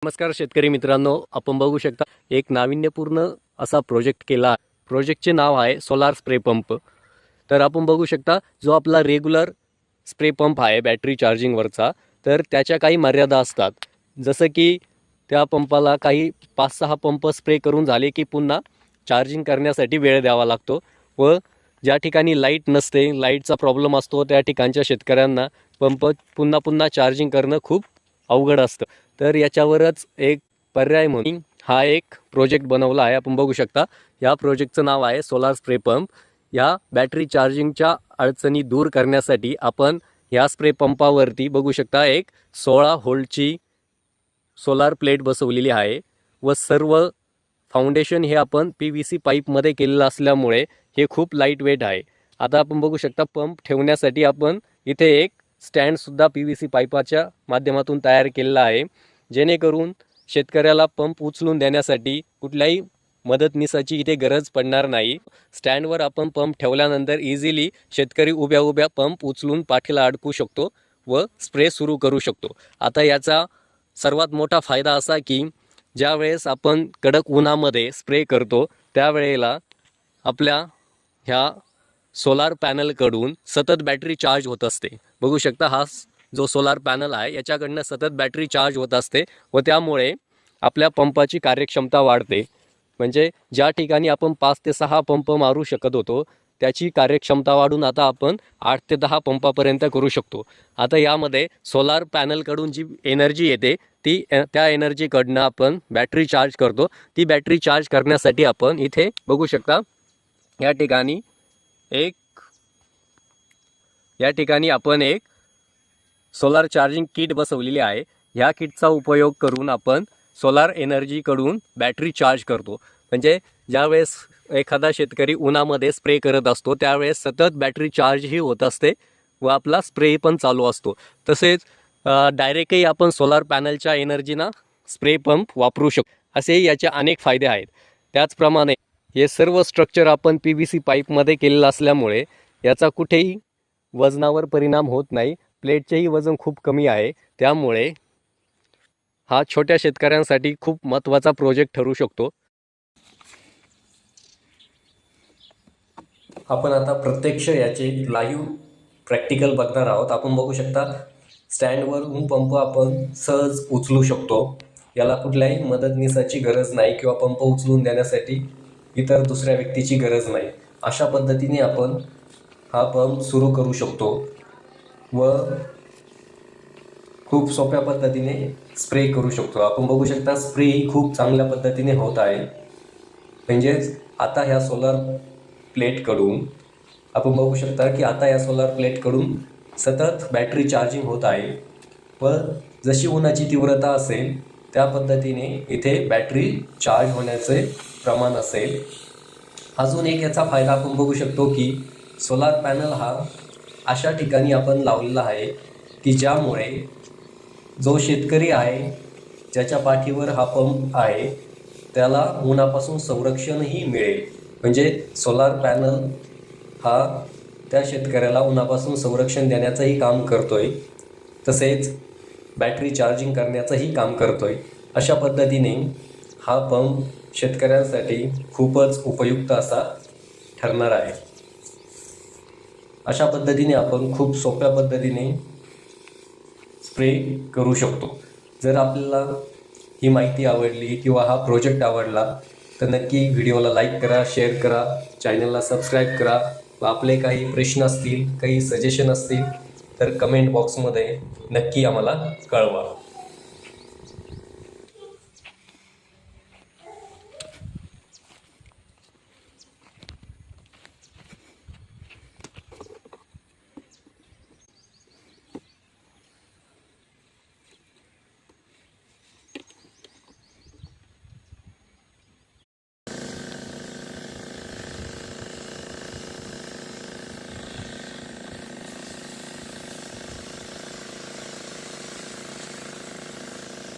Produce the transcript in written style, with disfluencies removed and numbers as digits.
नमस्कार शेतकरी मित्रांनो, आपण बघू शकता एक नाविन्यपूर्ण असा प्रोजेक्ट केला. प्रोजेक्टचे नाव आहे सोलार स्प्रे पंप. तर आपण बघू शकता जो आपला रेग्युलर स्प्रे पंप आहे बॅटरी चार्जिंगवरचा, तर त्याच्या काही मर्यादा असतात. जसं की त्या पंपाला काही 5-6 पंप स्प्रे करून झाले की पुन्हा चार्जिंग करण्यासाठी वेळ द्यावा लागतो व ज्या ठिकाणी लाईट नसते, लाईटचा प्रॉब्लेम असतो, त्या ठिकाणच्या शेतकऱ्यांना पंप पुन्हा पुन्हा चार्जिंग करणं खूप अवघड असतं. तर याच्यावरच एक पर्याय म्हणून हा एक प्रोजेक्ट बनवला आहे. आपण बघू शकता या प्रोजेक्टचं नाव आहे सोलार स्प्रे पंप. या बॅटरी चार्जिंगच्या अडचणी दूर करण्यासाठी आपण या स्प्रे पंपावरती बघू शकता एक 16 व्होल्टची सोलार प्लेट बसवलेली आहे व सर्व फाउंडेशन हे आपण PVC पाईपमध्ये केलेलं असल्यामुळे हे खूप लाईट वेट आहे. आता आपण बघू शकता पंप ठेवण्यासाठी आपण इथे एक स्टँडसुद्धा PVC पाईपाच्या माध्यमातून तयार केलेला आहे, जेणेकरून शेतकऱ्याला पंप उचलून देण्यासाठी कुठल्याही मदतनीसाची इथे गरज पडणार नाही. स्टँडवर आपण पंप ठेवल्यानंतर इझिली शेतकरी उभ्या उभ्या पंप उचलून पाठीला अडकू शकतो व स्प्रे सुरू करू शकतो. आता याचा सर्वात मोठा फायदा असा की ज्या वेळेस आपण कडक उन्हामध्ये स्प्रे करतो त्यावेळेला आपल्या ह्या सोलार पॅनलकडून सतत बॅटरी चार्ज होत असते. बघू शकता हा जो सोलार पॅनल आहे याच्याकडनं सतत बॅटरी चार्ज होत असते व त्यामुळे आपल्या पंपाची कार्यक्षमता वाढते. म्हणजे ज्या ठिकाणी आपण 5 ते 6 पंप मारू शकत होतो त्याची कार्यक्षमता वाढून आता आपण 8 ते 10 पंपापर्यंत करू शकतो. आता यामध्ये सोलार पॅनलकडून जी एनर्जी येते ती त्या एनर्जीकडनं आपण बॅटरी चार्ज करतो. ती बॅटरी चार्ज करण्यासाठी आपण इथे बघू शकता या ठिकाणी आपण एक सोलार चार्जिंग किट बसवलेली आहे. ह्या किटचा उपयोग करून आपण सोलार एनर्जीकडून बॅटरी चार्ज करतो. म्हणजे ज्यावेळेस एखादा शेतकरी उन्हामध्ये स्प्रे करत असतो त्यावेळेस सतत बॅटरी चार्जही होत असते व आपला स्प्रे पण चालू असतो. तसेच डायरेक्टही आपण सोलार पॅनलच्या एनर्जीना स्प्रे पंप वापरू शकतो. असेही याचे अनेक फायदे आहेत. त्याचप्रमाणे हे सर्व स्ट्रक्चर आपण PVC पाईपमध्ये केलेलं असल्यामुळे याचा कुठेही वजनावर परिणाम होत नाही. प्लेटचेही वजन खूप कमी आहे, त्यामुळे हा छोट्या शेतकऱ्यांसाठी खूप महत्त्वाचा प्रोजेक्ट ठरू शकतो. आपण आता प्रत्यक्ष याचे लाईव्ह प्रॅक्टिकल बघणार आहोत. आपण बघू शकता स्टँडवरून पंप आपण सहज उचलू शकतो. याला कुठल्याही मदतनीसाची गरज नाही किंवा पंप उचलून देण्यासाठी इतर दुसऱ्या व्यक्तीची गरज नाही. अशा पद्धतीने आपण हा पंप सुरू करू शकतो व खूप सोप्या पद्धतीने स्प्रे करू शकतो. आपण बघू शकता स्प्रे ही खूप चांगल्या पद्धतीने होत आहे. म्हणजेच आता ह्या सोलार प्लेटकडून आपण बघू शकता की आता या सोलार प्लेटकडून सतत बॅटरी चार्जिंग होत आहे व जशी उन्हाची तीव्रता असेल त्या पद्धतीने इथे बॅटरी चार्ज होण्याचे प्रमाण असेल. अजून एक याचा फायदा आपण बघू शकतो की सोलार पॅनल हा अशा ठिकाणी आपण लावलेला आहे की ज्यामुळे जो शेतकरी आहे ज्याच्या पाठीवर हा पंप आहे त्याला उन्हापासून संरक्षणही मिळेल. म्हणजे सोलार पॅनल हा त्या शेतकऱ्याला उन्हापासून संरक्षण देण्याचंही काम करतोय, तसेच बॅटरी चार्जिंग करण्याचंही काम करतोय. अशा पद्धतीने हा पंप शेतकऱ्यांसाठी खूपच उपयुक्त असा ठरणार आहे. अशा पद्धतीने आपण खूप सोप्या पद्धतीने स्प्रे करू शकतो. जर आपल्याला ही माहिती आवडली किंवा हा प्रोजेक्ट आवडला तर नक्की व्हिडिओला लाईक करा, शेअर करा, चॅनलला सबस्क्राईब करा व आपले काही प्रश्न असतील, काही सजेशन असतील तर कमेंट बॉक्समध्ये नक्की आम्हाला कळवा.